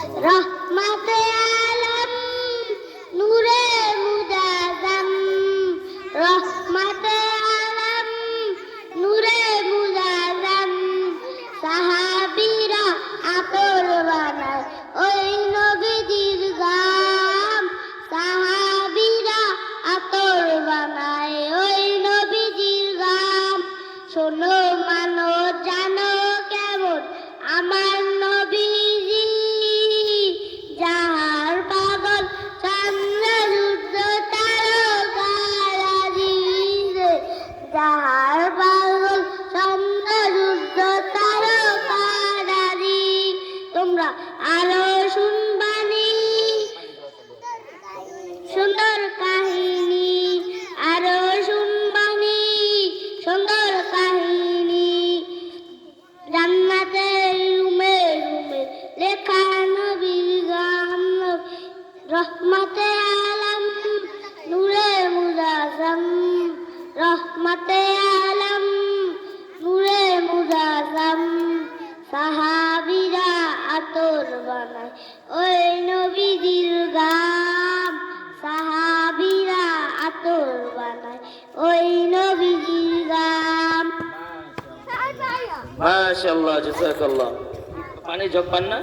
রহমতে আলম নূরে মুজাজ্জম রহমতে আলম নূরে মুজাজ্জম সাহাবীরা আতর বানায় ওই নবীজির গাম সাহাবীরা আতর বানায় ওই নবীজির গাম শোনো মানো জানো কেমন আমার নবীজি যাহার পাগল চন্দ্র সূর্য তারকারাজি যাহার পাগল চন্দ্র সূর্য তারকারাজি তোমরা আরো শুনবানি সুন্দর কাহিনী আরো শুনবানি সুন্দর কাহিনী জান্নাতের রুমে রুমে লেখা নবীর গাম রহমতে আলম নূরে মুজাজ্জম রহমতে আলম নূরে মুজাজ্জম সাহাবীরা আতর বানায় ওই নবীজির গাম সাহাবীরা আতর বানায় ওই নবীজির গাম মাশাআল্লাহ জাযাকাল্লাহ পানি জগ পান না